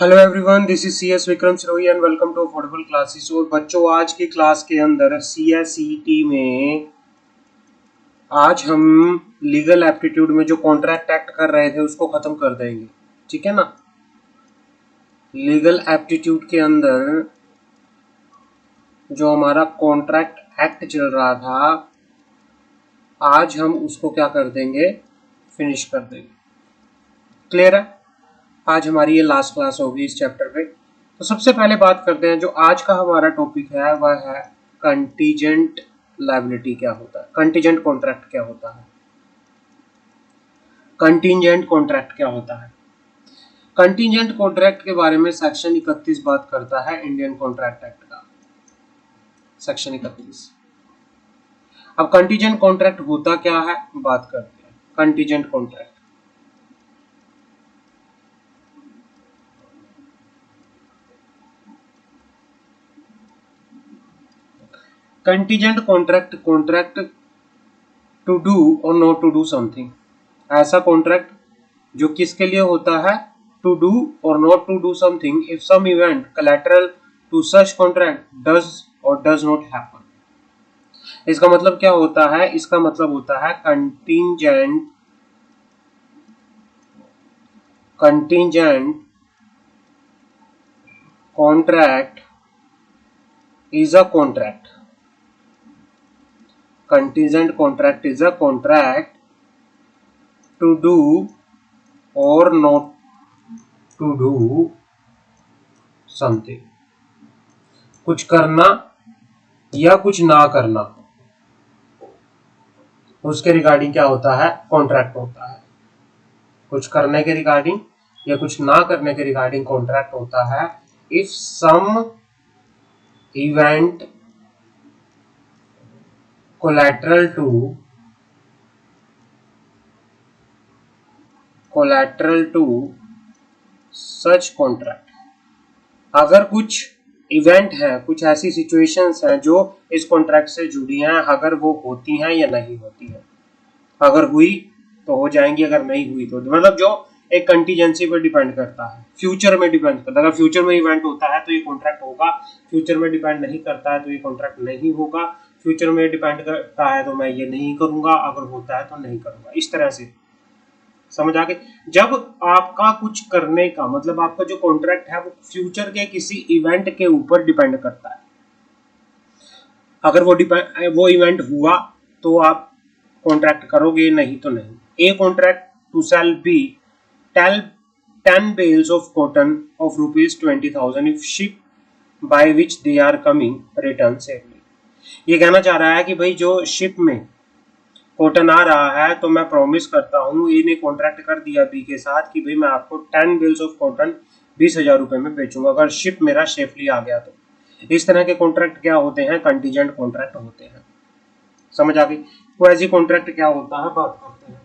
Hello everyone, this is C S Vikram Sirohi and welcome to affordable classes. और बच्चों, आज की क्लास के अंदर सी एस सी टी में आज हम लीगल एप्टीट्यूड में जो कॉन्ट्रैक्ट एक्ट कर रहे थे उसको खत्म कर देंगे। ठीक है ना। लीगल एप्टीट्यूड के अंदर जो हमारा कॉन्ट्रैक्ट एक्ट चल रहा था, आज हम उसको क्या कर देंगे, फिनिश कर देंगे। क्लियर है। आज हमारी ये लास्ट क्लास होगी इस चैप्टर पे। तो सबसे पहले बात करते हैं, जो आज का हमारा टॉपिक है वह है कंटीजेंट लायबिलिटी क्या होता है, कंटीजेंट कॉन्ट्रैक्ट क्या होता है। कंटीजेंट कॉन्ट्रैक्ट क्या होता है। कंटीजेंट कॉन्ट्रैक्ट के बारे में सेक्शन 31 बात करता है इंडियन कॉन्ट्रैक्ट एक्ट का, सेक्शन 31। अब कंटीजेंट कॉन्ट्रैक्ट होता क्या है बात करते हैं। Contingent contract, contingent contract, contract to do और नॉट टू डू समथिंग। ऐसा कॉन्ट्रैक्ट जो किसके लिए होता है, टू डू और not to do something if some event collateral to such contract does और डज नॉट हैपन। इसका मतलब क्या होता है, इसका मतलब होता है contingent contract is a contract. Contingent contract is a contract to do or not to do something. कुछ करना या कुछ ना करना, उसके रिगार्डिंग क्या होता है, कॉन्ट्रैक्ट होता है। कुछ करने के रिगार्डिंग या कुछ ना करने के रिगार्डिंग कॉन्ट्रैक्ट होता है। If some event collateral to such contract, अगर कुछ इवेंट है, कुछ ऐसी सिचुएशंस हैं जो इस कॉन्ट्रैक्ट से जुड़ी हैं, अगर वो होती हैं या नहीं होती हैं। अगर हुई तो हो जाएंगी, अगर नहीं हुई तो मतलब जो एक कंटीजेंसी पर डिपेंड करता है, फ्यूचर में डिपेंड करता है। अगर फ्यूचर में इवेंट होता है तो ये कॉन्ट्रैक्ट होगा, फ्यूचर में डिपेंड नहीं करता है तो ये कॉन्ट्रैक्ट नहीं होगा। फ्यूचर में डिपेंड करता है तो मैं ये नहीं करूंगा, अगर होता है तो नहीं करूंगा। इस तरह से समझ आ गई। जब आपका कुछ करने का मतलब, आपका जो कॉन्ट्रैक्ट है वो फ्यूचर के किसी इवेंट के ऊपर डिपेंड करता है। अगर वो इवेंट हुआ तो आप कॉन्ट्रैक्ट करोगे, नहीं तो नहीं। A contract to sell B tell 10 bales of cotton of ₹20,000 if ship by which they are coming return safely। ये कहना चाह रहा है कि भाई जो शिप में कॉटन आ रहा है तो मैं प्रॉमिस करता हूँ, ए ने कॉन्ट्रैक्ट कर दिया बी के साथ कि भाई मैं आपको 10 बेल्स ऑफ कॉटन 20,000 रुपए में बेचूंगा अगर शिप मेरा सेफली आ गया तो। इस तरह के कॉन्ट्रैक्ट क्या होते हैं, कंटीजेंट कॉन्ट्रैक्ट होते हैं। समझ आ गई। क्वेजी कॉन्ट्रैक्ट क्या होता है बात करते हैं।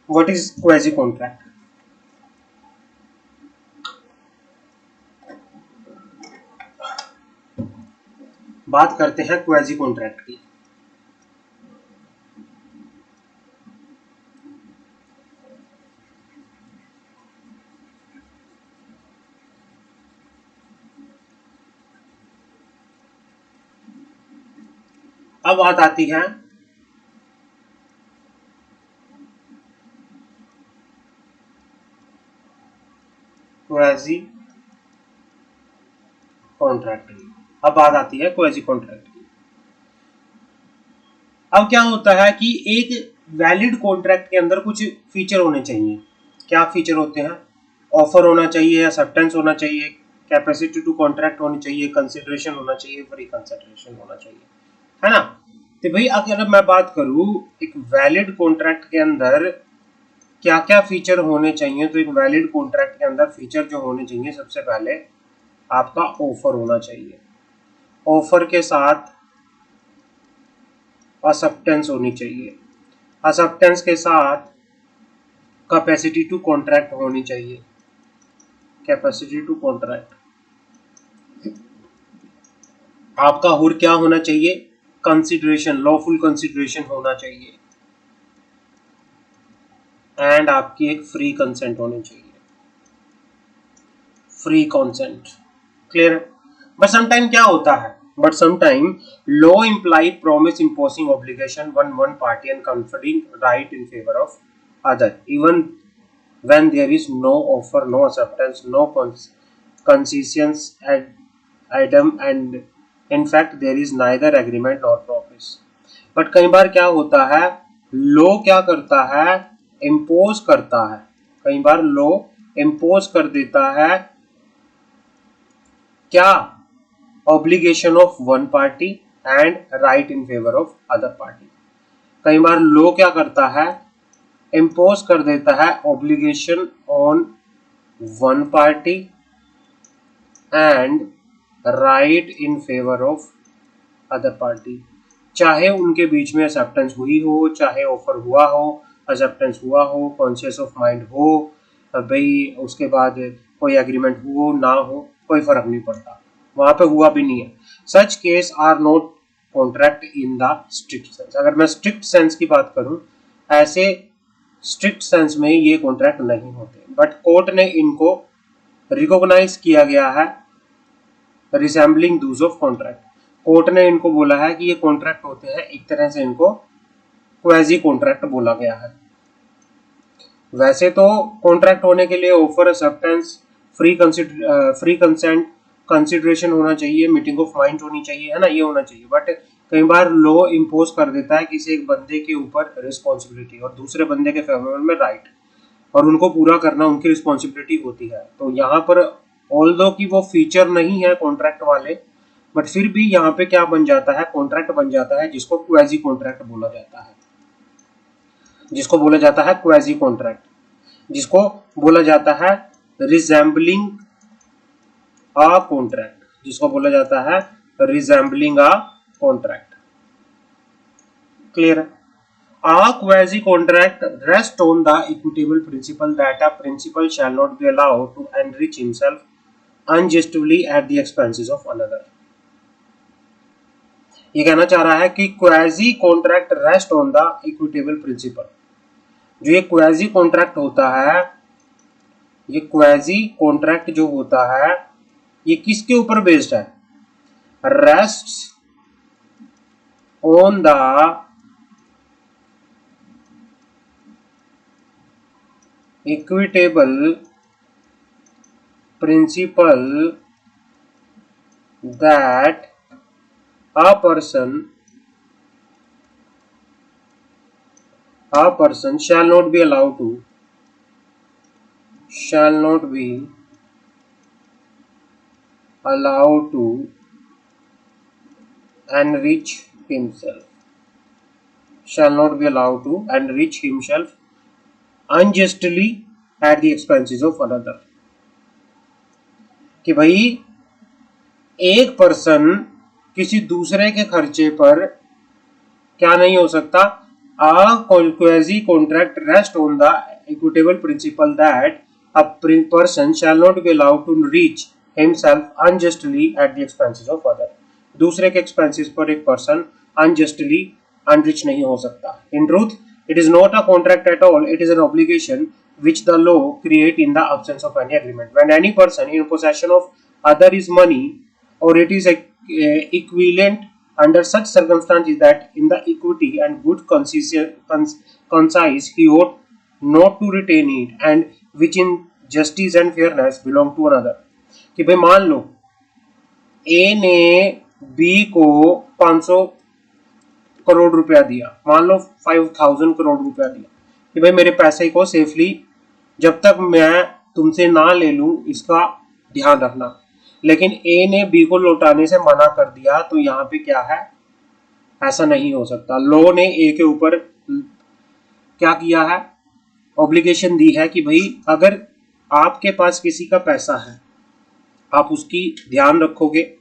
What is quasi contract. बात करते हैं क्वेजी कॉन्ट्रैक्ट की। अब बात आती है क्वेजी कॉन्ट्रैक्ट की। अब बात आती है क्वेजी कॉन्ट्रैक्ट की। अब क्या होता है कि एक वैलिड कॉन्ट्रैक्ट के अंदर कुछ फीचर होने चाहिए। क्या फीचर होते हैं, ऑफर होना चाहिए, एक्सेप्टेंस होना चाहिए, कैपेसिटी टू कॉन्ट्रैक्ट होनी चाहिए, कंसिडरेशन होना चाहिए, फ्री कंसिडरेशन होना चाहिए, है ना। तो भाई अगर मैं बात करूं एक वैलिड कॉन्ट्रैक्ट के अंदर क्या क्या फीचर होने चाहिए, तो एक वैलिड कॉन्ट्रैक्ट के अंदर फीचर जो होने चाहिए, सबसे पहले आपका ऑफर होना चाहिए। ऑफर के साथ एक्सेप्टेंस होनी चाहिए। एक्सेप्टेंस के साथ कैपेसिटी टू कॉन्ट्रैक्ट होनी चाहिए। कैपेसिटी टू कॉन्ट्रैक्ट आपका और क्या होना चाहिए, कंसिडरेशन, लॉफुल कंसिडरेशन होना चाहिए, एंड आपकी एक फ्री कंसेंट होनी चाहिए। Free consent. क्लियर है? बट समटाइम क्या होता है, but sometime law imply promise imposing obligation one one party and conferring right in favour of other even when there is no offer, no acceptance, no concessions item, and in fact there is neither agreement nor promise. But कई बार क्या होता है, लो क्या करता है, impose करता है, कई बार लो इम्पोज कर देता है क्या, obligation of one party and right in favour of other party. कई बार लो क्या करता है, इम्पोज कर देता है obligation on one party and right in favour of other party, चाहे उनके बीच में एक्सेप्टेंस हुई हो, चाहे ऑफर हुआ हो, एक्सेप्टेंस हुआ हो, कॉन्शियस ऑफ माइंड हो, भाई उसके बाद कोई एग्रीमेंट हो ना हो, कोई फर्क नहीं पड़ता, वहां पे हुआ भी नहीं है। Such case are not contract in the strict sense. अगर मैं स्ट्रिक्ट सेंस की बात करूं, ऐसे स्ट्रिक्ट सेंस में ये कॉन्ट्रैक्ट नहीं होते, बट कोर्ट ने इनको रिकॉग्नाइज किया गया है resembling Dooj of contract. Court ने इनको बोला है कि ये कॉन्ट्रैक्ट होते हैं, एक तरह से इनको क्वेजी कॉन्ट्रैक्ट बोला गया है। वैसे तो कॉन्ट्रैक्ट होने के लिए offer, acceptance, free consent, consideration होना चाहिए, मीटिंग ऑफ माइंड होनी चाहिए, है ना, ये होना चाहिए। बट कई बार लॉ इम्पोज कर देता है किसी एक बंदे के ऊपर रिस्पॉन्सिबिलिटी और दूसरे बंदे के फेवर में राइट, और उनको पूरा करना उनकी रिस्पॉन्सिबिलिटी होती है। तो यहाँ पर ऑल्दो कि वो फीचर नहीं है कॉन्ट्रैक्ट वाले, बट फिर भी यहाँ पे क्या बन जाता है, कॉन्ट्रैक्ट बन जाता है, जिसको क्वेजी कॉन्ट्रैक्ट बोला जाता है, जिसको बोला जाता है क्वेजी कॉन्ट्रैक्ट, जिसको बोला जाता है रिजेंबलिंग अ कॉन्ट्रैक्ट, जिसको बोला जाता है रिजेंबलिंग अ कॉन्ट्रैक्ट। क्लियर है? A quasi contract rests on the equitable principle that a principal shall not be allowed to enrich himself unjustly at the expenses of another। ये कहना चाह रहा है कि quasi contract rest on the equitable principle. जो ये quasi contract होता है, ये क्वेजी कॉन्ट्रैक्ट जो होता है, ये किसके ऊपर बेस्ड है, rest on the equitable principle that a person shall not be allowed to enrich himself unjustly at the expenses of another। कि भाई एक पर्सन किसी दूसरे के खर्चे पर क्या नहीं हो सकता, a quasi contract rests on the equitable principle that a person shall not be allowed to enrich himself unjustly at the expenses of other। दूसरे के expenses पर एक person unjustly enrich नहीं हो सकता। In truth, it is not a contract at all, it is an obligation which the law create in the absence of any agreement। When any person in possession of other is money or it is equivalent under such circumstances that in the equity and good conscience he ought not to retain it and which in justice and fairness belong to another। कि भाई मान लो ए ने B को 500 करोड़ रुपया दिया, मान लो 5000 करोड़ रुपया दिया कि भाई मेरे पैसे को सेफली जब तक मैं तुमसे ना ले लूं इसका ध्यान रखना, लेकिन ए ने बी को लौटाने से मना कर दिया, तो यहाँ पे क्या है, ऐसा नहीं हो सकता। लॉ ने ए के ऊपर क्या किया है, ऑब्लिगेशन दी है कि भाई अगर आपके पास किसी का पैसा है, आप उसकी ध्यान रखोगे,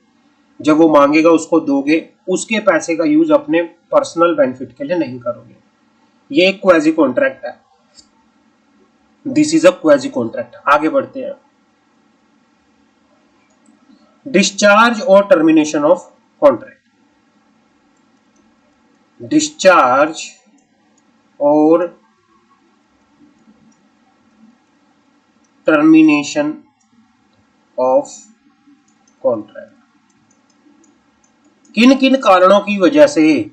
जब वो मांगेगा उसको दोगे, उसके पैसे का यूज अपने पर्सनल बेनिफिट के लिए नहीं करोगे। ये एक क्वेजी कॉन्ट्रैक्ट है, this is a quasi contract. आगे बढ़ते हैं। डिस्चार्ज और टर्मिनेशन ऑफ कॉन्ट्रैक्ट। डिस्चार्ज और टर्मिनेशन ऑफ कॉन्ट्रैक्ट। किन किन कारणों की वजह से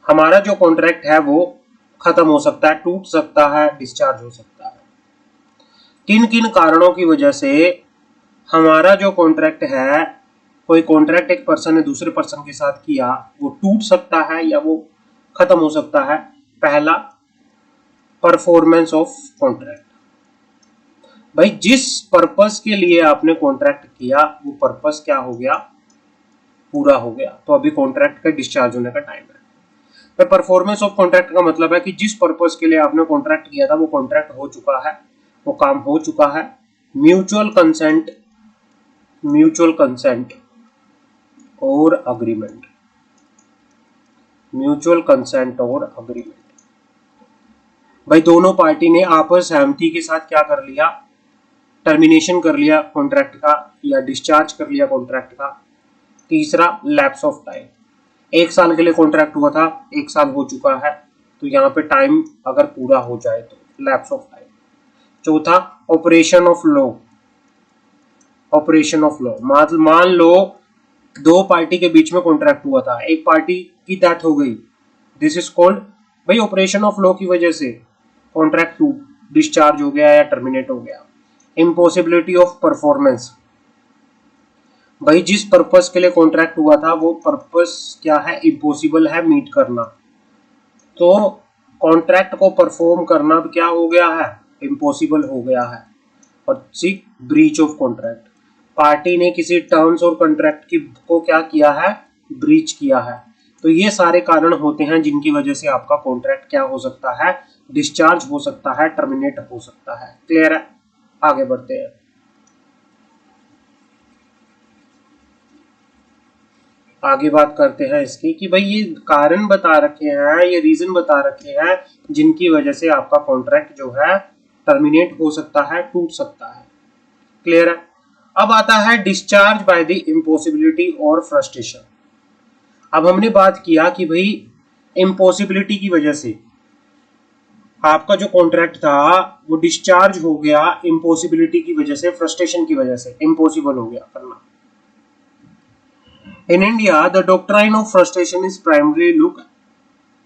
हमारा जो कॉन्ट्रैक्ट है वो खत्म हो सकता है, टूट सकता है, डिस्चार्ज हो सकता है। किन किन कारणों की वजह से हमारा जो कॉन्ट्रैक्ट है, कोई कॉन्ट्रैक्ट एक पर्सन ने दूसरे पर्सन के साथ किया, वो टूट सकता है या वो खत्म हो सकता है। पहला, परफॉर्मेंस ऑफ कॉन्ट्रैक्ट। भाई जिस पर्पस के लिए आपने कॉन्ट्रैक्ट किया वो पर्पस क्या हो गया, पूरा हो गया, तो अभी कॉन्ट्रैक्ट का डिस्चार्ज होने का टाइम है। परफॉर्मेंस ऑफ कॉन्ट्रैक्ट का मतलब है कि जिस पर्पस के लिए आपने कॉन्ट्रैक्ट किया था वो कॉन्ट्रैक्ट हो चुका है, वो काम हो चुका है। म्यूचुअल कंसेंट और अग्रीमेंट, म्यूचुअल कंसेंट और अग्रीमेंट। भाई दोनों पार्टी ने आपस सहमति के साथ क्या कर लिया, टर्मिनेशन कर लिया कॉन्ट्रैक्ट का या डिस्चार्ज कर लिया कॉन्ट्रैक्ट का। तीसरा, लैप्स ऑफ टाइम। 1 साल के लिए कॉन्ट्रैक्ट हुआ था, 1 साल हो चुका है, तो यहाँ पे टाइम अगर पूरा हो जाए तो लैप्स ऑफ टाइम। चौथा, operation of law. Operation of law, मान लो 2 पार्टी के बीच में कॉन्ट्रैक्ट हुआ था, एक पार्टी की डेथ हो गई, दिस इज कॉल्ड, भाई ऑपरेशन ऑफ लॉ की वजह से कॉन्ट्रैक्ट डिस्चार्ज हो गया या टर्मिनेट हो गया। इम्पॉसिबिलिटी ऑफ परफॉर्मेंस, भाई जिस पर्पस के लिए कॉन्ट्रैक्ट हुआ था वो पर्पस क्या है, इम्पॉसिबल है मीट करना, तो कॉन्ट्रैक्ट को परफॉर्म करना क्या हो गया है, इम्पॉसिबल हो गया है। और ब्रीच ऑफ कॉन्ट्रैक्ट, पार्टी ने किसी टर्म्स और कॉन्ट्रैक्ट की को क्या किया है, ब्रीच किया है। तो ये सारे कारण होते हैं जिनकी वजह से आपका कॉन्ट्रैक्ट क्या हो सकता है, डिस्चार्ज हो सकता है, टर्मिनेट हो सकता है। क्लियर है? आगे बढ़ते हैं। आगे बात करते हैं इसकी कि भाई ये कारण बता रखे हैं, ये रीजन बता रखे हैं जिनकी वजह से आपका कॉन्ट्रैक्ट जो है टर्मिनेट हो सकता है, टूट सकता है। क्लियर है? अब आता है डिस्चार्ज बाय द इम्पॉसिबिलिटी और फ्रस्ट्रेशन। अब हमने बात किया कि भाई इम्पॉसिबिलिटी की वजह से आपका जो कॉन्ट्रैक्ट था वो डिस्चार्ज हो गया, इम्पॉसिबिलिटी की वजह से, फ्रस्ट्रेशन की वजह से इम्पॉसिबल हो गया करना। In India, the doctrine of frustration is primarily looked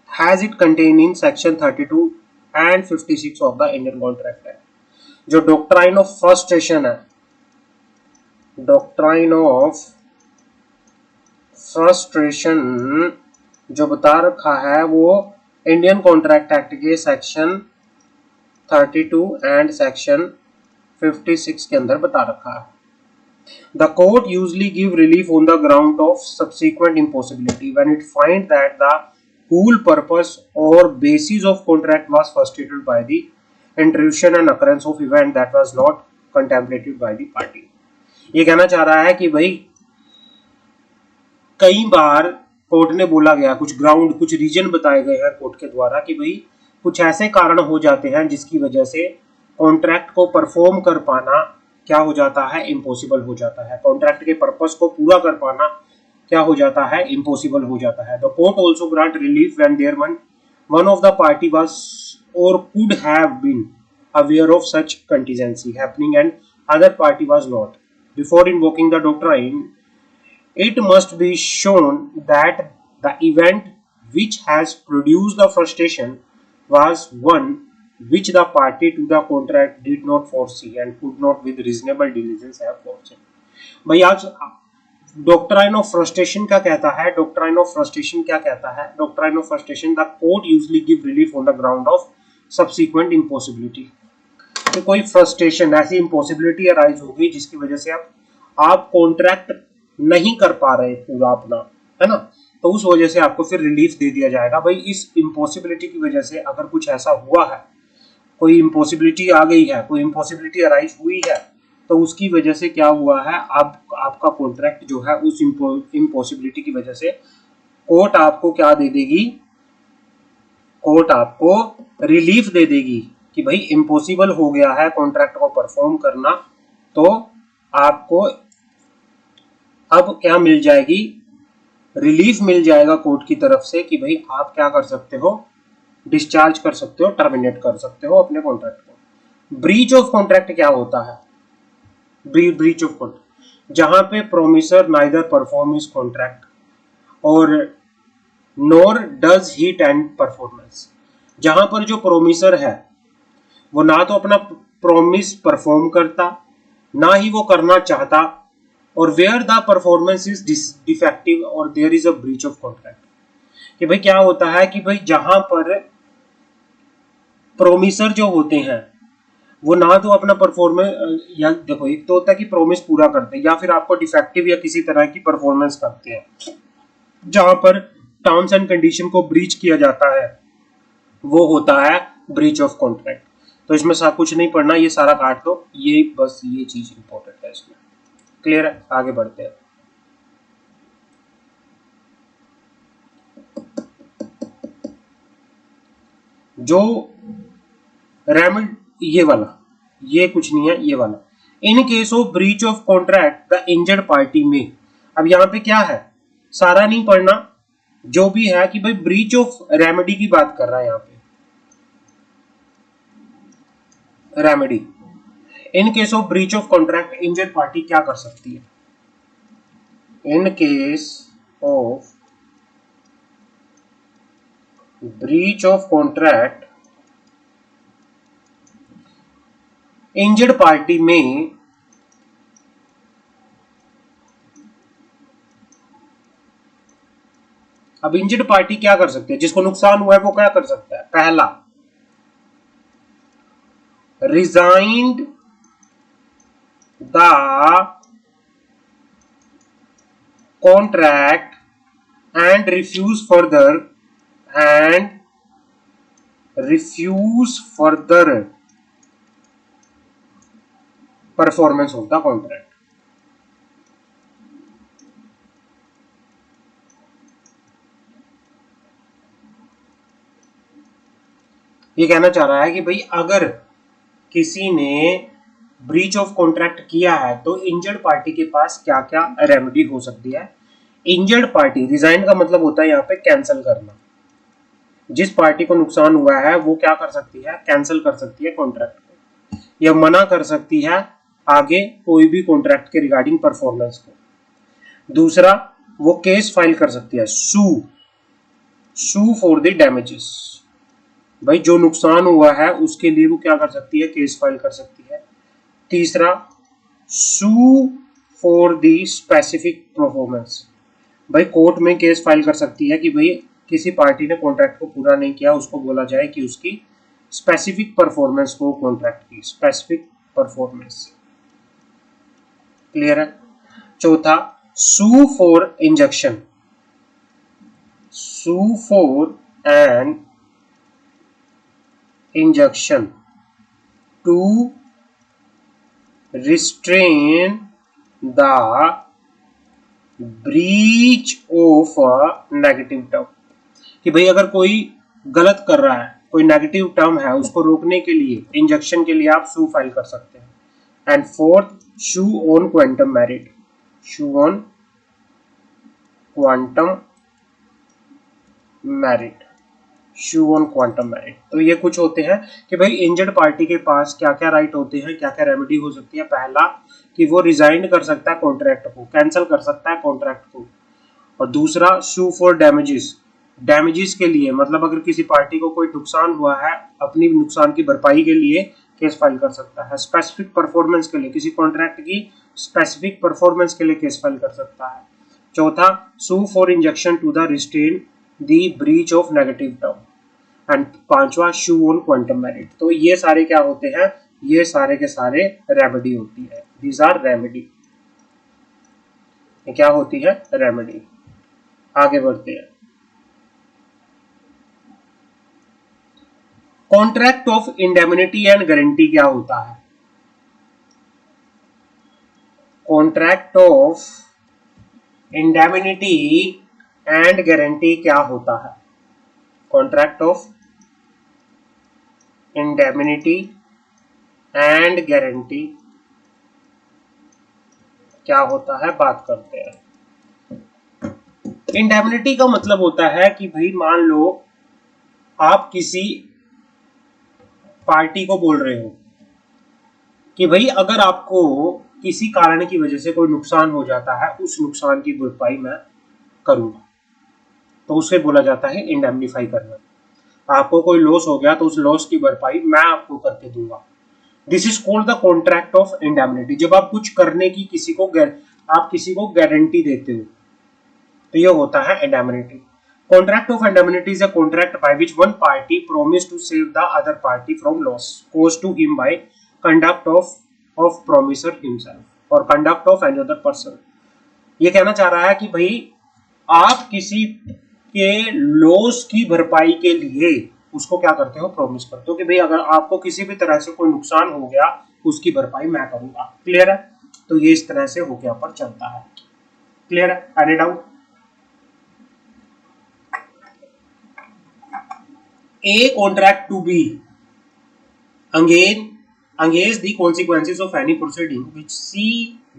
as it contained in section 32 and 56 of the Indian Contract Act. जो डॉक्ट्राइन ऑफ फ्रस्ट्रेशन है, डॉक्ट्राइन ऑफ फ्रस्ट्रेशन जो बता रखा है वो इंडियन कॉन्ट्रैक्ट एक्ट के सेक्शन 32 एंड सेक्शन 56 के अंदर बता रखा है। The court usually give relief on the ground of subsequent impossibility when it finds that the whole purpose or basis of contract was frustrated by the intrusion and occurrence of event that was not contemplated by the party। ये कहना चाह रहा है कि भाई कई बार court ने बोला गया, कुछ ग्राउंड, कुछ रीजन बताए गए हैं कोर्ट के द्वारा कि भाई कुछ ऐसे कारण हो जाते हैं जिसकी वजह से कॉन्ट्रैक्ट को परफॉर्म कर पाना क्या हो जाता है, इम्पॉसिबल हो जाता है। कॉन्ट्रैक्ट के पर्पस को पूरा कर पाना क्या हो जाता है, इम्पॉसिबल हो जाता है। The court also grant relief when there one of the party was or could have been aware of such contingency happening and other party was not. Before invoking the doctrine, it must be shown that the event which has produced the frustration was one which the party to the contract did not foresee and could not with reasonable diligence have foreseen। भाई आज doctrine of frustration क्या कहता है, doctrine of frustration क्या कहता है, doctrine of frustration, the court usually give relief on the ground of subsequent impossibility. तो कोई फ्रस्ट्रेशन, ऐसी इम्पॉसिबिलिटी अराइज हो गई जिसकी वजह से आप कॉन्ट्रैक्ट नहीं कर पा रहे पूरा अपना, है ना, तो उस वजह से आपको फिर रिलीफ दे दिया जाएगा। भाई इस इम्पॉसिबिलिटी की वजह से अगर कुछ ऐसा हुआ है, कोई इम्पॉसिबिलिटी आ गई है, कोई इम्पॉसिबिलिटी अराइज हुई है, तो उसकी वजह से क्या हुआ है, आपका कॉन्ट्रैक्ट जो है उस इम्पॉसिबिलिटी की वजह से कोर्ट आपको क्या दे देगी, कोर्ट आपको रिलीफ दे देगी कि भाई इम्पॉसिबल हो गया है कॉन्ट्रैक्ट को परफॉर्म करना, तो आपको अब क्या मिल जाएगी, रिलीफ मिल जाएगा कोर्ट की तरफ से कि भाई आप क्या कर सकते हो, डिस्चार्ज कर सकते हो, टर्मिनेट कर सकते हो अपने कॉन्ट्रैक्ट को। ब्रीच ऑफ कॉन्ट्रैक्ट क्या होता है, ब्रीच ऑफ कॉन्ट्रैक्ट, जहां पे promisor neither perform his contract और नोर डज ही टेंड परफॉर्मेंस, जहां पर जो प्रोमिसर है वो ना तो अपना प्रोमिस परफॉर्म करता, ना ही वो करना चाहता, और where the performance is defective और there is a breach of contract. कि भाई क्या होता है कि भाई जहां पर प्रोमिसर जो होते हैं वो ना तो अपना परफॉर्मेंस, या देखो एक तो होता है कि प्रोमिस पूरा करते हैं या फिर आपको डिफेक्टिव या किसी तरह की परफॉर्मेंस करते हैं, जहां पर टर्म्स एंड कंडीशन को ब्रीच किया जाता है वो होता है ब्रीच ऑफ कॉन्ट्रैक्ट। तो इसमें सा कुछ नहीं पढ़ना, ये सारा काट दो, ये बस ये चीज इंपॉर्टेंट है इसमें। क्लियर है, आगे बढ़ते हैं। जो रेमिड ये वाला, ये कुछ नहीं है, ये वाला in case of breach of contract the injured party में। अब यहां पे क्या है, सारा नहीं पढ़ना, जो भी है कि भाई ब्रीच ऑफ रेमेडी की बात कर रहा है यहां पे, remedy. In case of breach of contract injured party क्या कर सकती है? In case of breach of contract injured party में अब इंजर्ड पार्टी क्या कर सकती है? जिसको नुकसान हुआ है वो क्या कर सकता है? पहला, rescind the contract and refuse further performance of the contract. ये कहना चाह रहा है कि भाई अगर किसी ने ब्रीच ऑफ कॉन्ट्रैक्ट किया है तो इंजर्ड पार्टी के पास क्या क्या रेमेडी हो सकती है। इंजर्ड पार्टी, रिजाइन का मतलब होता है यहाँ पे कैंसिल करना। जिस पार्टी को नुकसान हुआ है वो क्या कर सकती है? कैंसिल कर सकती है कॉन्ट्रैक्ट को, या मना कर सकती है आगे कोई भी कॉन्ट्रैक्ट के रिगार्डिंग परफॉर्मेंस को। दूसरा, वो केस फाइल कर सकती है, सू फॉर द डैमेजेस। भाई जो नुकसान हुआ है उसके लिए वो क्या कर सकती है? केस फाइल कर सकती है। तीसरा, sue for the specific performance. भाई कोर्ट में केस फाइल कर सकती है कि भाई किसी पार्टी ने कॉन्ट्रैक्ट को पूरा नहीं किया, उसको बोला जाए कि उसकी स्पेसिफिक परफॉर्मेंस को कॉन्ट्रैक्ट की स्पेसिफिक परफॉर्मेंस। क्लियर है। चौथा, sue for injunction, sue for an injunction to restrain the breach of negative term. कि भाई अगर कोई गलत कर रहा है, कोई नेगेटिव टर्म है, उसको रोकने के लिए, इंजेक्शन के लिए आप सू फाइल कर सकते हैं। And fourth, shoe on quantum merit, shoe on quantum merit, shoe on quantum merit. तो ये कुछ होते हैं कि भाई इंजर्ड पार्टी के पास क्या क्या राइट होते हैं, क्या क्या रेमेडी हो सकती है। पहला, कि वो रिजाइन कर सकता है कॉन्ट्रैक्ट को, कैंसिल कर सकता है कॉन्ट्रैक्ट को। और दूसरा, सू फॉर डैमेजेस, डैमेजेस के लिए, मतलब अगर किसी पार्टी को कोई नुकसान हुआ है, अपनी नुकसान की भरपाई के लिए केस फाइल कर सकता है। स्पेसिफिक परफॉर्मेंस के लिए, किसी कॉन्ट्रैक्ट की स्पेसिफिक परफॉर्मेंस के लिए केस फाइल कर सकता है। चौथा, sue for injection to the restrain the breach of negative term. And पांचवा, शू ऑन क्वांटम मेरिट। तो ये सारे क्या होते हैं? ये सारे के सारे रेमेडी होती है। These are remedy. क्या होती है? रेमेडी। आगे बढ़ते हैं। Contract of indemnity and guarantee क्या होता है? Contract of indemnity and guarantee क्या होता है? Contract of indemnity and guarantee क्या होता है, बात करते हैं। इंडेमनिटी का मतलब होता है कि भाई मान लो आप किसी पार्टी को बोल रहे हो कि भाई अगर आपको किसी कारण की वजह से कोई नुकसान हो जाता है, उस नुकसान की भरपाई मैं करूंगा, तो उसे बोला जाता है इंडेमनीफाई करना। आपको कोई लॉस हो गया तो उस लॉस की भरपाई मैं आपको करके दूंगा। This is called the contract of indemnity. जब आप कुछ करने की आप किसी को गारंटी देते हो तो ये होता है indemnity. Contract of indemnity is a contract by which one party promise to save the other party from loss caused to him by conduct of promisor himself और conduct of any other person. ये कहना चाह रहा है कि भाई आप किसी के लॉस की भरपाई के लिए उसको क्या करते हो, प्रॉमिस करते हो कि भाई अगर आपको किसी भी तरह से कोई नुकसान हो गया उसकी भरपाई मैं करूंगा। क्लियर है? तो ये इस तरह से होके ऊपर चलता है। क्लियर है? Any doubt? A contract to be against the consequences of any proceeding which C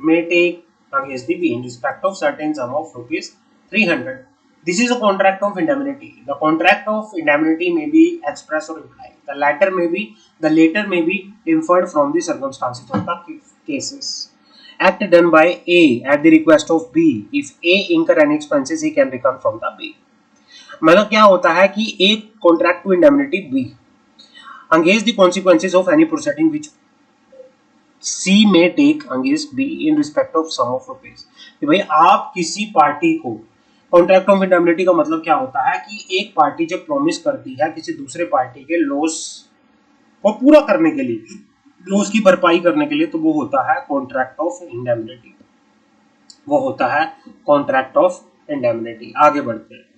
may take against the B in respect of certain sum of rupees 300. This is a contract of indemnity. The contract of indemnity may be express or implied. The latter may be inferred from the circumstances of the cases. Act done by A at the request of B. If A incur any expenses, he can recover from the B. मतलब क्या होता है कि एक contract to indemnity B against the consequences of any proceeding which C may take against B in respect of sum of rupees. कि भाई आप किसी पार्टी को, कॉन्ट्रैक्ट ऑफ इंडेमनिटी का मतलब क्या होता है कि एक पार्टी जब प्रॉमिस करती है किसी दूसरे पार्टी के लॉस को पूरा करने के लिए, लॉस की भरपाई करने के लिए, तो वो होता है कॉन्ट्रैक्ट ऑफ इंडेमनिटी। वो होता है कॉन्ट्रैक्ट ऑफ इंडेमनिटी। आगे बढ़ते हैं।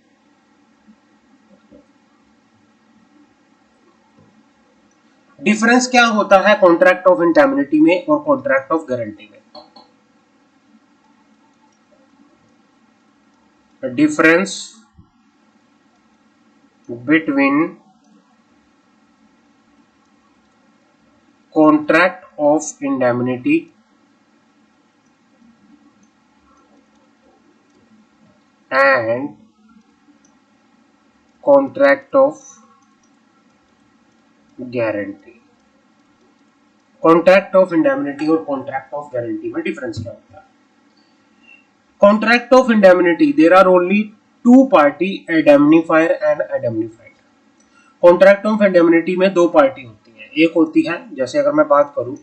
डिफरेंस क्या होता है कॉन्ट्रैक्ट ऑफ इंडेमनिटी में और कॉन्ट्रैक्ट ऑफ गारंटी में? Difference between contract of indemnity and contract of guarantee. Contract of indemnity और कॉन्ट्रैक्ट ऑफ गारंटी में डिफरेंस क्या होता है? Contract of indemnity, there are only two party, indemnifier and indemnified. Contract of indemnity में दो party होती है। एक होती है, जैसे अगर मैं बात करूं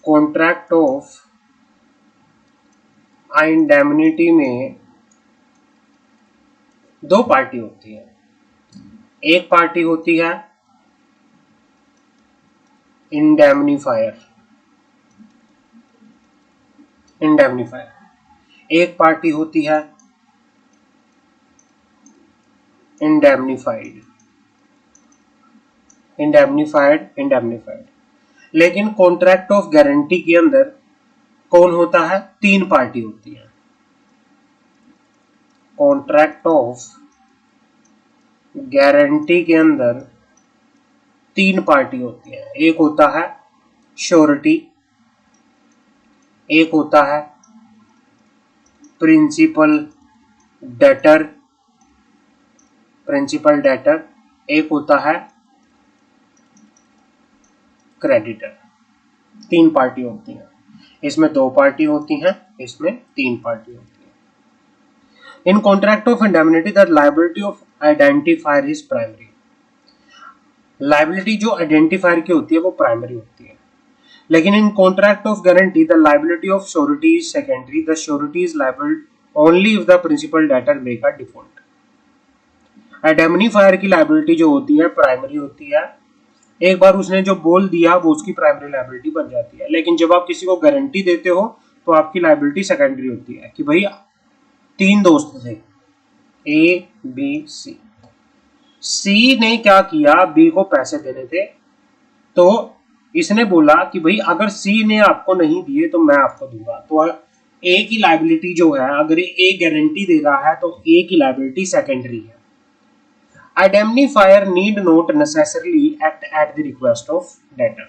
कॉन्ट्रैक्ट ऑफ इंडेमनिटी में दो पार्टी होती है। एक पार्टी होती है इंडेमनीफायर, एक पार्टी होती है इंडेमनीफाइड। लेकिन कॉन्ट्रैक्ट ऑफ गारंटी के अंदर कौन होता है? तीन पार्टी होती है। कॉन्ट्रैक्ट ऑफ गारंटी के अंदर तीन पार्टी होती है। एक होता है श्योरिटी, एक होता है प्रिंसिपल डेटर, एक होता है क्रेडिटर। तीन पार्टी होती है। इसमें दो पार्टी होती हैं, इसमें तीन पार्टी होती है। In contract of indemnity the liability of identifier is primary. Liability जो आइडेंटिफायर की होती है वो प्राइमरी होती है। लेकिन in contract of guarantee the liability of surety is secondary. The surety is liable only if the principal debtor make a default. Indemnifier की liability जो होती है प्राइमरी होती है। एक बार उसने जो बोल दिया वो उसकी प्राइमरी लायबिलिटी बन जाती है। लेकिन जब आप किसी को गारंटी देते हो तो आपकी लायबिलिटी सेकेंडरी होती है कि भाई तीन दोस्त थे ए बी सी, सी ने क्या किया, बी को पैसे देने थे, तो इसने बोला कि भाई अगर सी ने आपको नहीं दिए तो मैं आपको दूंगा। तो ए की लायबिलिटी जो है, अगर ए गारंटी दे रहा है तो ए की लायबिलिटी सेकेंडरी है। Indemnifier need not necessarily act at the request of debtor.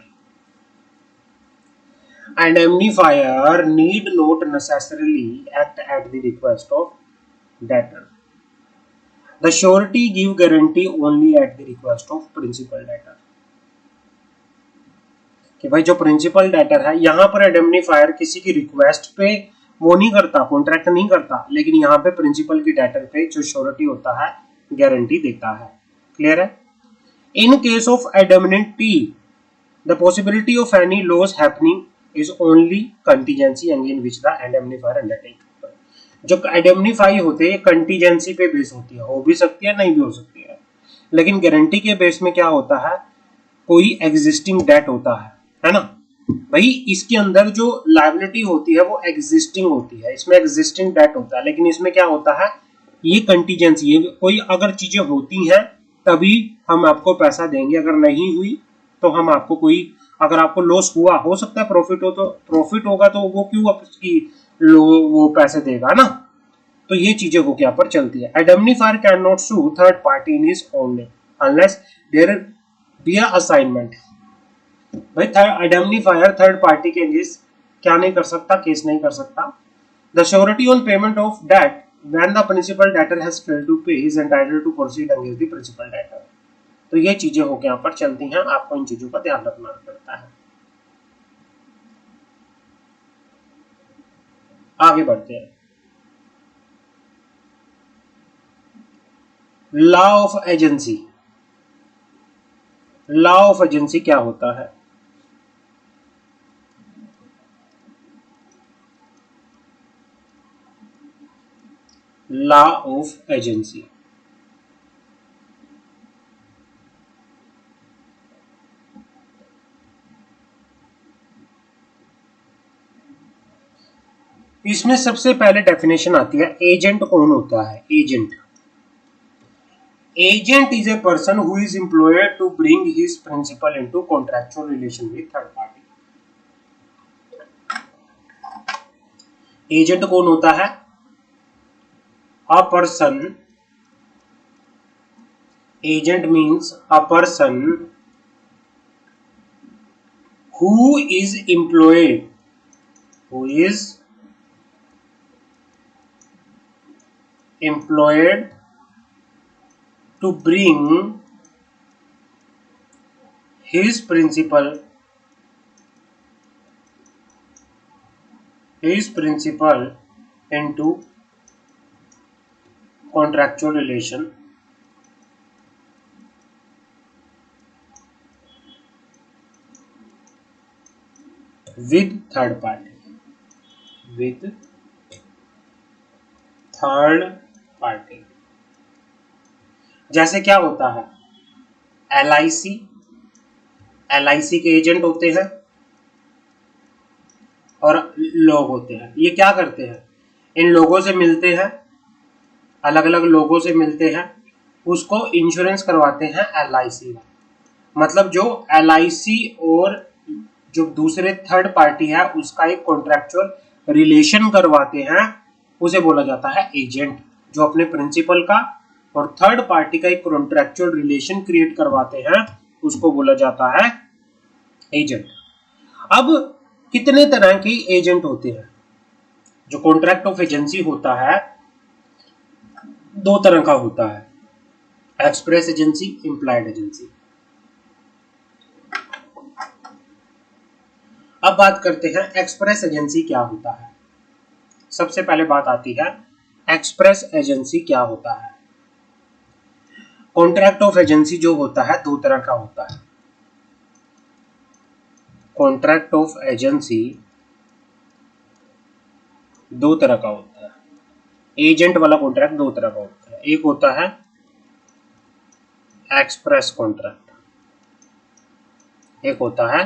Indemnifier need not necessarily act at the request of debtor. The surety give guarantee only at the request of principal debtor. कि भाई जो principal debtor है, यहाँ पर indemnifier किसी की request पे वो नहीं करता, कॉन्ट्रैक्ट नहीं करता, लेकिन यहाँ पे प्रिंसिपल की डेटर पे जो श्योरिटी होता है गारंटी देता है। क्लियर है? In case of indemnity the possibility of any loss happening is only contingency again which the indemnifier undertake. जो इंडेमनीफाई होते हैं कंटीजेंसी पे बेस होती है, हो भी सकती है नहीं भी हो सकती है, लेकिन गारंटी के बेस में क्या होता है, कोई एग्जिस्टिंग डेट होता है ना भाई। इसके अंदर जो लायबिलिटी होती है वो एग्जिस्टिंग होती है, इसमें एग्जिस्टिंग डेट होता है, लेकिन इसमें क्या होता है, ये कंटीजेंसी, ये कोई अगर चीजें होती हैं तभी हम आपको पैसा देंगे, अगर नहीं हुई तो हम आपको कोई, अगर आपको लॉस हुआ, हो सकता है प्रॉफिट हो, तो प्रॉफिट होगा तो वो क्यों आपकी वो पैसे देगा ना। तो ये चीजें हो यहाँ पर चलती है। Indemnifier can not sue third party in his own name unless there be a assignment. भाई इंडेमनीफायर थर्ड पार्टी के अगेंस्ट क्या नहीं कर सकता, केस नहीं कर सकता। The surety on payment of debt when the principal debtor has failed to pay is entitled to proceed against the principal debtor. तो ये चीजें होकर यहाँ पर चलती हैं, आपको इन चीजों का ध्यान रखना पड़ता है। आगे बढ़ते हैं। Law of agency. Law of agency क्या होता है? लॉ ऑफ एजेंसी इसमें सबसे पहले डेफिनेशन आती है, एजेंट कौन होता है? Agent, agent is a person who is employed to bring his principal into contractual relation with third party. Agent कौन होता है? A person, agent means a person who is employed, who is employed to bring his principal into contractual relation with third party, with third party. जैसे क्या होता है, LIC, LIC के agent होते हैं और लोग होते हैं। ये क्या करते हैं, इन लोगों से मिलते हैं, अलग अलग लोगों से मिलते हैं, उसको इंश्योरेंस करवाते हैं LIC में। मतलब जो LIC और जो दूसरे थर्ड पार्टी है उसका एक कॉन्ट्रैक्चुअल रिलेशन करवाते हैं, उसे बोला जाता है एजेंट। जो अपने प्रिंसिपल का और थर्ड पार्टी का एक कॉन्ट्रैक्चुअल रिलेशन क्रिएट करवाते हैं उसको बोला जाता है एजेंट। अब कितने तरह के एजेंट होते हैं? जो कॉन्ट्रैक्ट ऑफ एजेंसी होता है दो तरह का होता है, एक्सप्रेस एजेंसी, इंप्लाइड एजेंसी। अब बात करते हैं एक्सप्रेस एजेंसी क्या होता है। सबसे पहले बात आती है एक्सप्रेस एजेंसी क्या होता है। कॉन्ट्रैक्ट ऑफ एजेंसी जो होता है दो तरह का होता है। कॉन्ट्रैक्ट ऑफ एजेंसी दो तरह का होता है। एजेंट वाला कॉन्ट्रैक्ट दो तरह का होता है। एक होता है एक्सप्रेस कॉन्ट्रैक्ट, एक होता है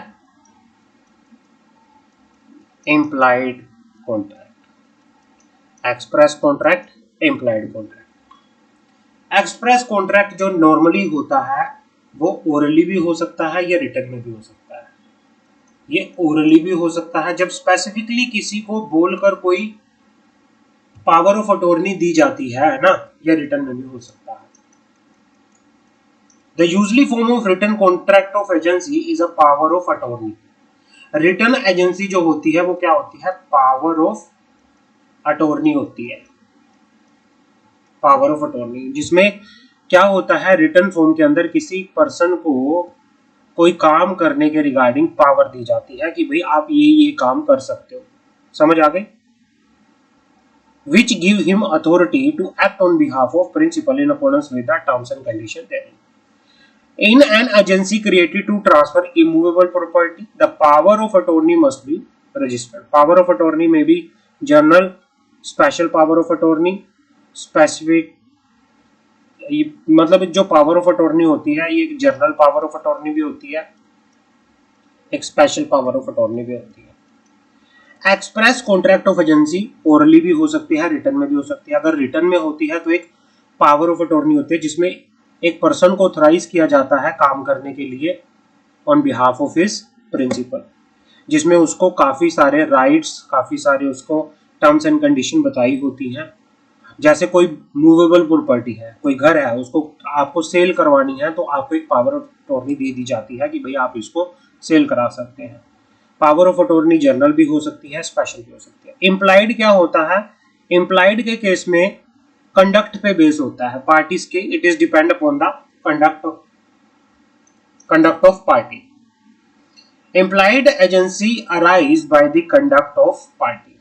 implied contract. Express contract, implied contract. Express contract जो नॉर्मली होता है वो ओरली भी हो सकता है या रिटर्न में भी हो सकता है। ये ओरली भी हो सकता है जब स्पेसिफिकली किसी को बोलकर कोई पावर ऑफ अटॉर्नी दी जाती है ना, या रिटर्न में भी हो सकता है। The usually form of return contract of agency is a power of attorney. Return agency जो होती है वो क्या होती है, पावर ऑफ अटॉर्नी होती है। पावर ऑफ अटॉर्नी जिसमें क्या होता है, रिटर्न फॉर्म के अंदर किसी पर्सन को कोई काम करने के रिगार्डिंग पावर दी जाती है कि भाई आप ये काम कर सकते हो। समझ आ गई? which give him authority to act on behalf of principal in accordance with the terms and conditions therein. In an agency created to transfer immovable property, the power of attorney must be registered. Power of attorney may be general, special power of attorney, specific, मतलब जो power of attorney होती है ये एक general power of attorney भी होती है, एक स्पेशल पावर ऑफ अटॉर्नी भी होती है। Express contract of agency orally भी हो सकती है, रिटर्न में भी हो सकती है। अगर रिटर्न में होती है तो एक पावर ऑफ अटॉर्नी होती है जिसमें एक पर्सन को ऑथराइज किया जाता है काम करने के लिए on behalf of his principal, जिसमें उसको काफी सारे राइट्स, काफी सारे उसको टर्म्स एंड कंडीशन बताई होती हैं। जैसे कोई मूवेबल प्रॉपर्टी है, कोई घर है, उसको आपको सेल करवानी है तो आपको एक पावर ऑफ अटॉर्नी दे दी जाती है कि भाई आप इसको सेल करा सकते हैं। पावर ऑफ अटॉर्नी जनरल भी हो सकती है, स्पेशल भी हो सकती है। इम्प्लाइड क्या होता है? इम्प्लाइड के केस में कंडक्ट पे बेस होता है पार्टीज के। It is depend upon the conduct of party. Implied agency arise by the conduct of party.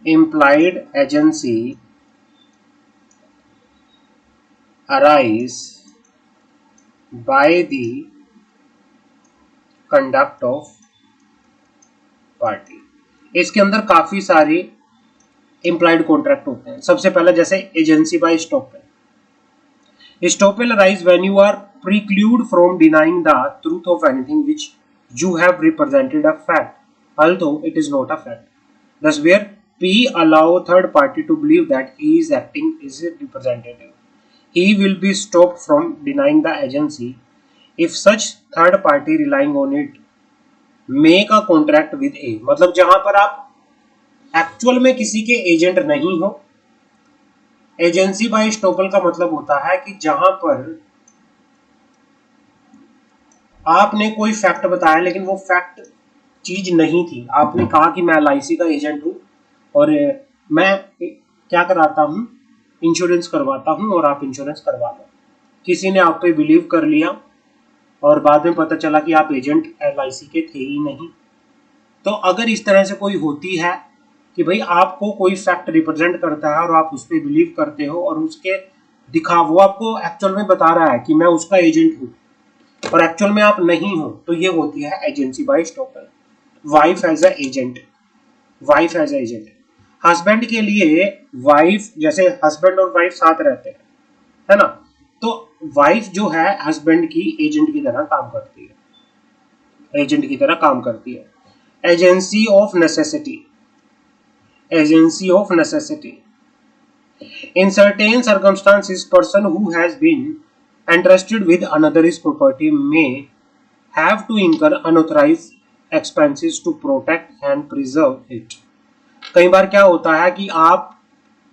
Implied agency arise by the conduct of party। इसके अंदर काफी सारे implied contract होते हैं। सबसे पहले जैसे agency bye estoppel। Estoppel arise when you are precluded from denying the truth of anything which you have represented a fact, although it is not a fact. Thus, where P allow third party to believe that he is acting as a representative, he will be stopped from denying the agency if such third party relying on it make a contract with A। मतलब जहां पर आप actual में किसी के agent नहीं हो। Agency by estoppel का मतलब होता है कि जहां पर आपने कोई फैक्ट बताया लेकिन वो फैक्ट चीज नहीं थी। आपने कहा कि मैं LIC का एजेंट हूं और मैं क्या कराता हूं, इंश्योरेंस करवाता हूं और आप इंश्योरेंस करवा लो। किसी ने आप पे बिलीव कर लिया और बाद में पता चला कि आप एजेंट LIC के थे ही नहीं। तो अगर इस तरह से कोई होती है कि भाई आपको कोई फैक्ट रिप्रेजेंट करता है और आप उस पर बिलीव करते हो और उसके वो आपको एक्चुअल में बता रहा है कि मैं उसका एजेंट हूँ और एक्चुअल में आप नहीं हो, तो ये होती है agency by estoppel. Wife as a agent, wife as a agent. Husband के लिए वाइफ, जैसे हस्बैंड और वाइफ साथ रहते हैं, है ना, तो वाइफ जो है हस्बैंड की एजेंट की तरह काम करती है, एजेंट की तरह काम करती है। Agency of necessity, agency of necessity. In certain circumstances, person who has been entrusted with another's property may have to incur unauthorized expenses to protect and preserve it। कई बार क्या होता है कि आप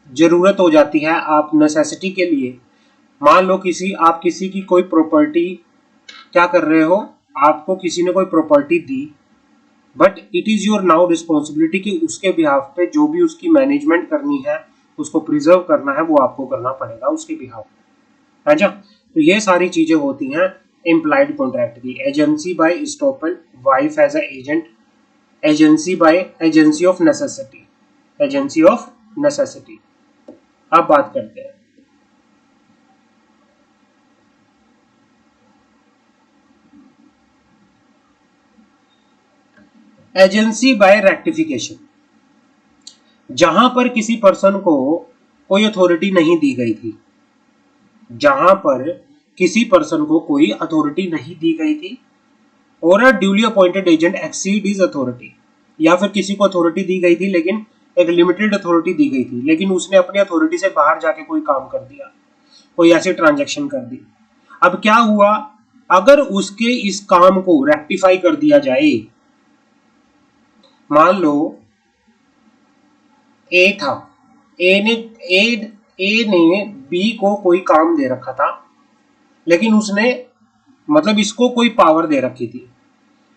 जरूरत हो जाती है, आप नेसेसिटी के लिए, मान लो आप किसी की कोई प्रॉपर्टी क्या कर रहे हो, आपको किसी ने कोई property the, but it is your now responsibility कि उसके बिहाफ पे जो भी उसकी मैनेजमेंट करनी है, उसको प्रिजर्व करना है, वो आपको करना पड़ेगा उसके बिहाफ पे। अच्छा, तो ये सारी चीजें होती हैं इम्प्लाइड कॉन्ट्रैक्ट की। Agency by estoppel, wife as a agent, agency by agency of necessity, agency of necessity. अब बात करते हैं एजेंसी बाय रेक्टिफिकेशन। जहां पर किसी पर्सन को कोई अथॉरिटी नहीं दी गई थी, जहां पर किसी पर्सन को कोई अथॉरिटी नहीं दी गई थी, और a duly appointed agent exceed his authority, या फिर किसी को अथॉरिटी दी गई थी लेकिन एक लिमिटेड अथॉरिटी दी गई थी, लेकिन उसने अपनी अथॉरिटी से बाहर जाके कोई काम कर दिया, कोई ऐसी ट्रांजैक्शन कर दी। अब क्या हुआ, अगर उसके इस काम को रेक्टिफाई कर दिया जाए, मान लो ए था, ए ने बी को कोई काम दे रखा था, लेकिन उसने मतलब इसको कोई पावर दे रखी थी,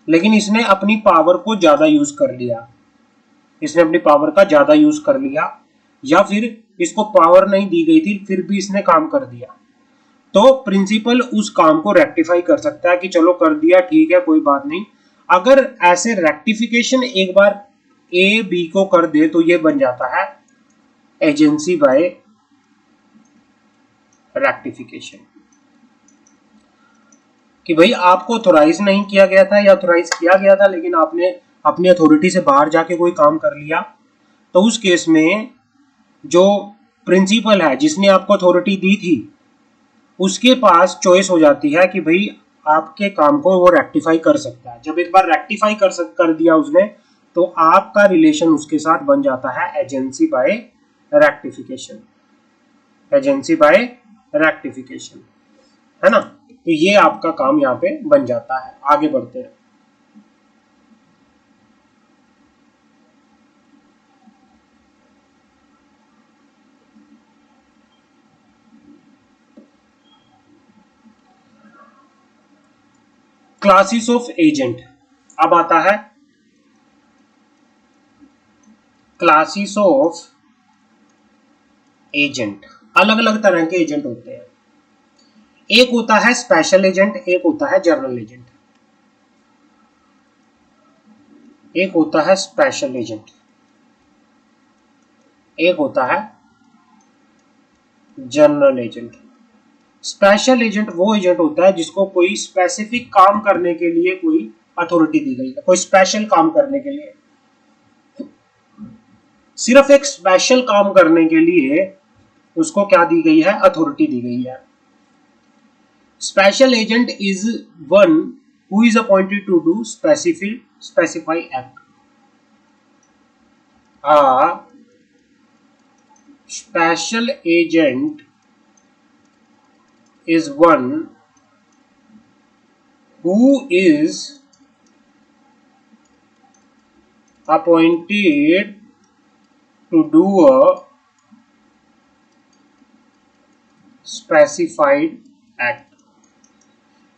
लेकिन इसने अपनी पावर को ज्यादा यूज कर लिया, इसने अपनी पावर का ज्यादा यूज कर लिया, या फिर इसको पावर नहीं दी गई थी फिर भी इसने काम कर दिया। तो प्रिंसिपल उस काम को रेक्टिफाई कर सकता है कि चलो कर दिया, ठीक है, कोई बात नहीं। अगर ऐसे रेक्टिफिकेशन एक बार ए बी को कर दे तो ये बन जाता है एजेंसी बाय रेक्टिफिकेशन, कि भाई आपको ऑथोराइज नहीं किया गया था या ऑथोराइज किया गया था लेकिन आपने अपनी अथॉरिटी से बाहर जाके कोई काम कर लिया, तो उस केस में जो प्रिंसिपल है जिसने आपको अथॉरिटी दी थी उसके पास चॉइस हो जाती है कि भाई आपके काम को वो रेक्टिफाई कर सकता है। जब एक बार रेक्टिफाई कर दिया उसने, तो आपका रिलेशन उसके साथ बन जाता है agency bye rectification, agency bye rectification, है ना। तो ये आपका काम यहाँ पे बन जाता है। आगे बढ़ते हैं। Classes of agent. अब आता है क्लासेस ऑफ एजेंट। अलग अलग तरह के एजेंट होते हैं। एक होता है स्पेशल एजेंट, एक होता है जनरल एजेंट। एक होता है स्पेशल एजेंट, एक होता है जनरल एजेंट। स्पेशल एजेंट वो एजेंट होता है जिसको कोई स्पेसिफिक काम करने के लिए कोई अथॉरिटी दी गई है, कोई स्पेशल काम करने के लिए, सिर्फ एक स्पेशल काम करने के लिए उसको क्या दी गई है, अथॉरिटी दी गई है। Special agent is one who is appointed to do specify act. A special agent is one who is appointed to do a specified act.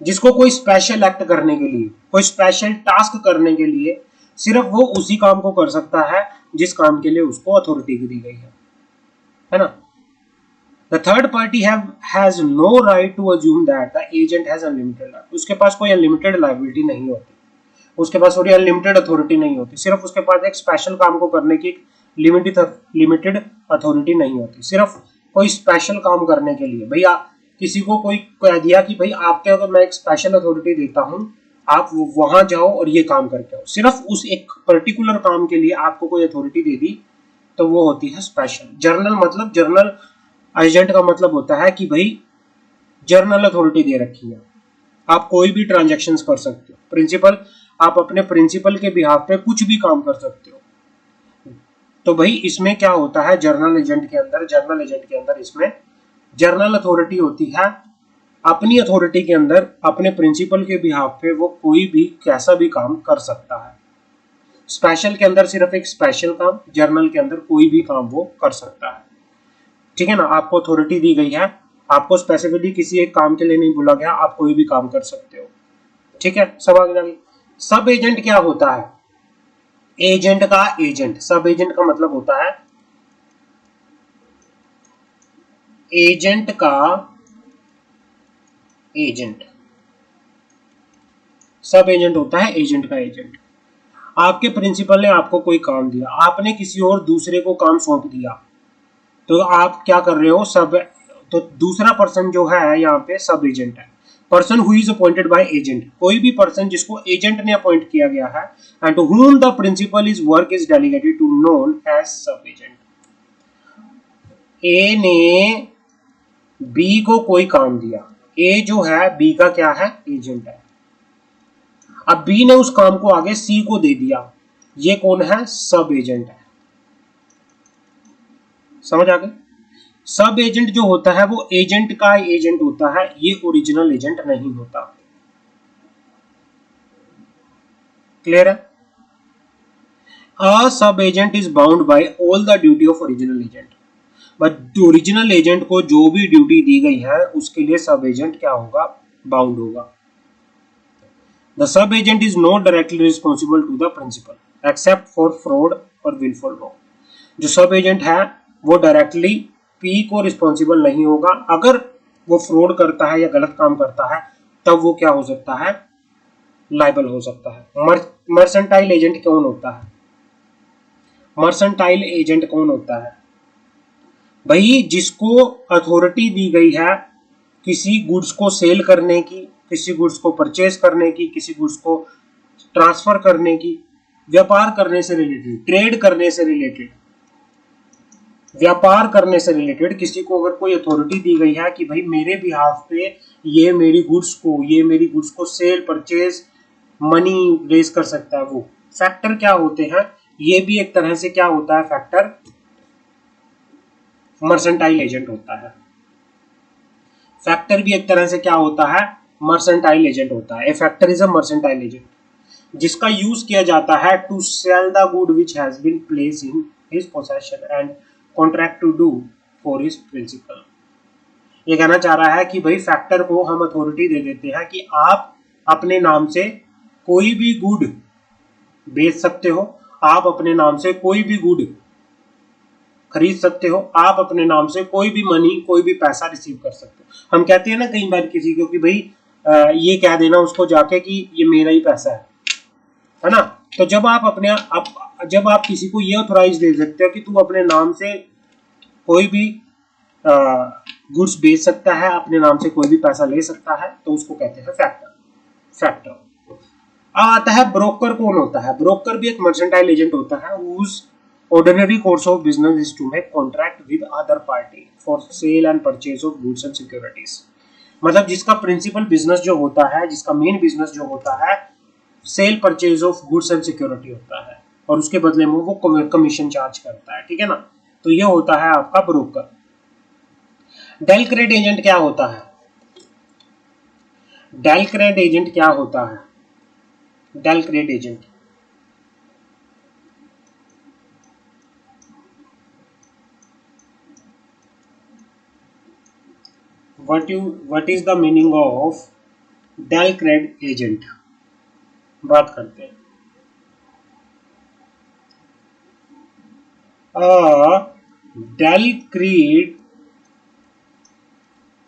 जिसको कोई स्पेशल एक्ट करने के लिए, कोई स्पेशल टास्क करने के लिए सिर्फ वो उसी काम को कर सकता है जिस काम के लिए उसको अथॉरिटी दी गई है ना। The third party has no right to assume that the agent has unlimited, उसके पास कोई अनलिमिटेड लायबिलिटी नहीं होती, उसके पास थोड़ी अनलिमिटेड अथॉरिटी नहीं होती, सिर्फ उसके पास एक स्पेशल काम को करने की लिमिटेड अथॉरिटी नहीं होती, सिर्फ कोई स्पेशल काम करने के लिए। भैया किसी को कोई कह दिया कि भाई आपके अगर मैं एक स्पेशल अथॉरिटी देता हूं, आप वहां जाओ और ये काम करके आओ, सिर्फ उस एक पर्टिकुलर काम के लिए आपको कोई अथॉरिटी दे दी, तो वो होती है स्पेशल। जर्नल एजेंट का मतलब होता है कि भाई जर्नल अथॉरिटी दे रखी है, आप कोई भी ट्रांजैक्शंस कर सकते हो, प्रिंसिपल आप अपने प्रिंसिपल के बिहाफ पे कुछ भी काम कर सकते हो। तो भाई इसमें क्या होता है, जर्नल एजेंट के अंदर इसमें जर्नल अथॉरिटी होती है, अपनी अथॉरिटी के अंदर अपने प्रिंसिपल के बिहाफ पे वो कोई भी कैसा भी काम कर सकता है। स्पेशल के अंदर सिर्फ एक स्पेशल काम, जर्नल के अंदर कोई भी काम वो कर सकता है, ठीक है ना। आपको अथॉरिटी दी गई है, आपको स्पेसिफिकली किसी एक काम के लिए नहीं बोला गया, आप कोई भी काम कर सकते हो, ठीक है। सब एजेंट क्या होता है, एजेंट का एजेंट, सब एजेंट का मतलब होता है एजेंट का एजेंट, सब एजेंट होता है एजेंट का एजेंट। आपके प्रिंसिपल ने आपको कोई काम दिया, आपने किसी और दूसरे को काम सौंप दिया, तो आप क्या कर रहे हो, तो दूसरा पर्सन जो है यहाँ पे सब एजेंट है। Person who is appointed by agent, कोई भी पर्सन जिसको एजेंट ने अपॉइंट किया गया है, and to whom the principal is work is delegated to known as sub agent. A ने बी को कोई काम दिया, ए जो है बी का क्या है, एजेंट है। अब बी ने उस काम को आगे सी को दे दिया, ये कौन है, सब एजेंट है। समझ आ गई। सब एजेंट जो होता है वो एजेंट का एजेंट होता है, ये ओरिजिनल एजेंट नहीं होता। क्लियर है। अ सब agent is bound by all the duty of original agent, but original agent को जो भी ड्यूटी दी गई है उसके लिए सब एजेंट क्या होगा, बाउंड होगा। The sub agent is not directly responsible to the principal except for fraud और विलफुल रॉन्ग। जो सब एजेंट है वो डायरेक्टली पी को रिस्पॉन्सिबल नहीं होगा, अगर वो फ्रॉड करता है या गलत काम करता है, तब वो क्या हो सकता है, लायबल हो सकता है। मर्सेंटाइल एजेंट कौन होता है? मर्सेंटाइल एजेंट कौन होता है भाई? जिसको अथॉरिटी दी गई है किसी गुड्स को सेल करने की, किसी गुड्स को परचेज करने की, किसी गुड्स को ट्रांसफर करने की, व्यापार करने से रिलेटेड, ट्रेड करने से रिलेटेड, व्यापार करने से रिलेटेड किसी को अगर कोई अथॉरिटी दी गई है कि भाई मेरे बिहाफ पे ये मेरी गुड्स को सेल परचेज मनी रेज कर सकता है, वो फैक्टर क्या होते हैं? ये भी एक तरह से क्या होता है, फैक्टर मर्सेंटाइल एजेंट होता है। फैक्टर भी एक तरह से क्या होता है, मर्सेंटाइल एजेंट होता है। A factor is a mercantile agent जिसका यूज किया जाता है to sell the good which has been placed in his possession and contract to do for his principal. ये कहना चाह रहा है कि भाई फैक्टर को हम अथॉरिटी दे देते हैं कि आप अपने नाम से कोई भी गुड बेच सकते हो, आप अपने नाम से कोई भी गुड खरीद सकते हो, आप अपने नाम से कोई भी मनी, कोई भी पैसा रिसीव कर सकते हो। हम कहते हैं ना कई बार किसी को कि भाई ये कह देना उसको जाके कि ये मेरा ही पैसा है ना? तो जब जब आप किसी को ये ऑथराइज दे सकते हो कि तू अपने नाम से कोई भी गुड्स बेच सकता है, अपने नाम से कोई भी पैसा ले सकता है, तो उसको कहते हैं फैक्टर। अब आता है ब्रोकर कौन होता है? ब्रोकर भी एक मर्सेंटाइल एजेंट होता है whose ordinary course of business is to make contract with other party for sale and purchase of goods and securities। मतलब जिसका प्रिंसिपल बिजनेस जो होता है, जिसका मेन बिजनेस जो होता है, cell purchase of goods and security होता है, और उसके बदले में वो कमीशन चार्ज करता है, ठीक है ना? तो ये होता है आपका ब्रोकर। डेल क्रेड एजेंट क्या होता है? डेल क्रेड एजेंट क्या होता है? Del credere agent what is the meaning of del credere agent? बात करते हैं। Del credere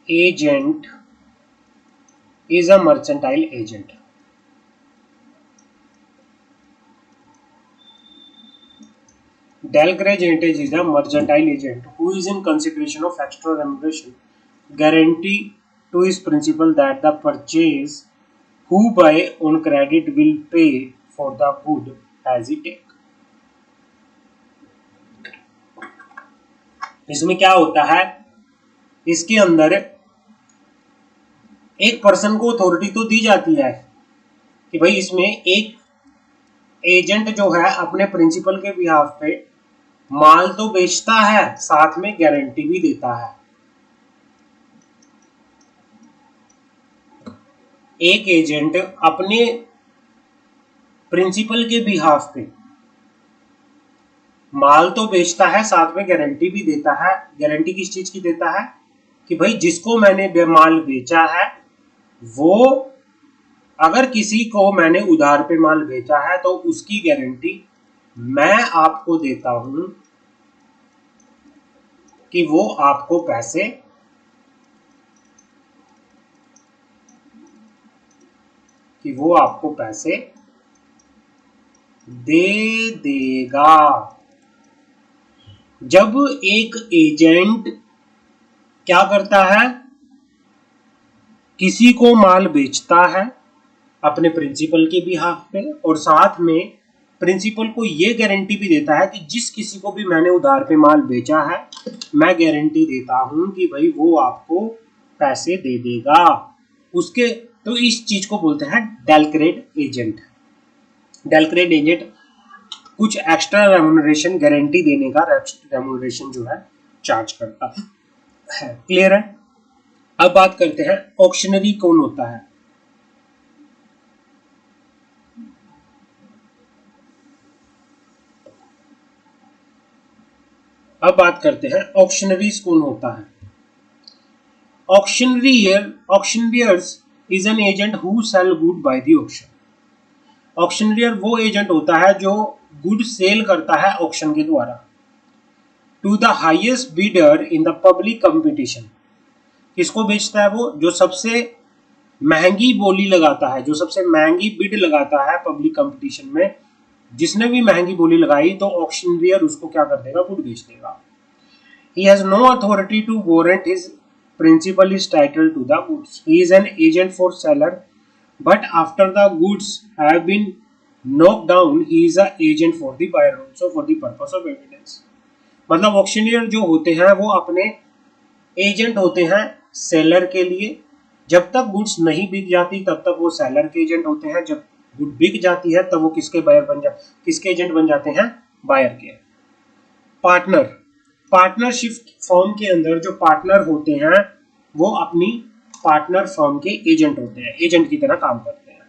agent is a mercantile agent। Del Craig Agent is a mercantile agent who is in consideration of extra remuneration guarantee to his principal that the purchase who buy on credit will pay for the good as he take। इसमें क्या होता है, इसके अंदर एक person को authority तो दी जाती है कि भाई इसमें एक एजेंट जो है अपने प्रिंसिपल के बिहाफ पे माल तो बेचता है, साथ में गारंटी भी देता है। एक एजेंट अपने प्रिंसिपल के बिहाफ पे माल तो बेचता है, साथ में गारंटी भी देता है। गारंटी किस चीज की देता है? कि भाई जिसको मैंने माल बेचा है, वो अगर किसी को मैंने उधार पे माल बेचा है तो उसकी गारंटी मैं आपको देता हूं कि वो आपको पैसे दे देगा। जब एक एजेंट क्या करता है, किसी को माल बेचता है अपने प्रिंसिपल के बिहाफ पे, और साथ में प्रिंसिपल को ये गारंटी भी देता है कि जिस किसी को भी मैंने उधार पे माल बेचा है, मैं गारंटी देता हूं कि भाई वो आपको पैसे दे देगा उसके। तो इस चीज को बोलते हैं del credere agent. Del credere agent कुछ एक्स्ट्रा रेम्यूनरेशन, गारंटी देने का रेम्यूनरेशन जो है चार्ज करता है। क्लियर है? अब बात करते हैं ऑक्शनरी कौन होता है। अब बात करते हैं ऑक्शनरीज कौन होता है। Auctioneers is an agent who sell good by the auction. Auctioneer वो एजेंट होता है जो गुड सेल करता है ऑक्शन के द्वारा to the highest bidder in the public competition, किसको बेचता है? वो जो सबसे महंगी बोली लगाता है, जो सबसे महंगी बिड लगाता है पब्लिक कंपटीशन में, जिसने भी महंगी बोली लगाई तो ऑक्शनरियर उसको क्या कर देगा? गुड बेच देगा। He has no authority to warrant his principal is titled to the goods. He is an agent for seller, but after the goods have been knocked down, he is an agent for the buyer also for the purpose of evidence. मतलब auctioneer जो होते हैं वो अपने agent होते हैं seller के लिए। जब तक गुड्स नहीं बिक जाती तब तक वो सेलर के एजेंट होते हैं, जब गुड बिक जाती है तब वो किसके बायर किसके एजेंट बन जाते हैं? बायर के। पार्टनर, पार्टनरशिप फर्म के अंदर जो पार्टनर होते हैं वो अपनी पार्टनर फर्म के एजेंट होते हैं, एजेंट की तरह काम करते हैं।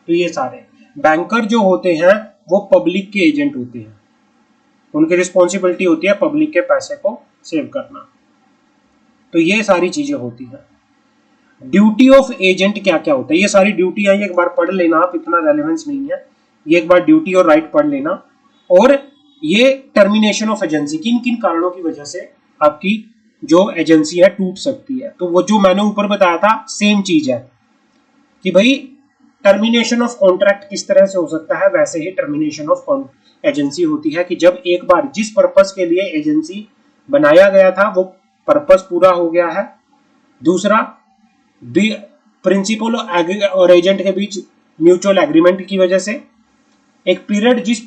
तो ये सारे बैंकर जो होते हैं वो पब्लिक के एजेंट होते हैं, उनकी रिस्पॉन्सिबिलिटी होती है पब्लिक के पैसे को सेव करना। तो ये सारी चीजें होती हैं। ड्यूटी ऑफ एजेंट क्या क्या होता है? ये सारी ड्यूटी है, एक बार पढ़ लेना आप, इतना रेलेवेंस नहीं है, ये एक बार ड्यूटी और राइट पढ़ लेना। और ये टर्मिनेशन ऑफ एजेंसी, किन किन कारणों की वजह से आपकी जो एजेंसी है टूट सकती है। तो वो जो मैंने ऊपर बताया था सेम चीज है कि भाई टर्मिनेशन ऑफ कॉन्ट्रैक्ट किस तरह से हो सकता है, वैसे ही टर्मिनेशन ऑफ एजेंसी होती है कि जब एक बार जिस पर्पस के लिए एजेंसी बनाया गया था वो पर्पस पूरा हो गया है। दूसरा, प्रिंसिपल और एजेंट के बीच म्यूचुअल एग्रीमेंट की वजह से एक पीरियड, जिस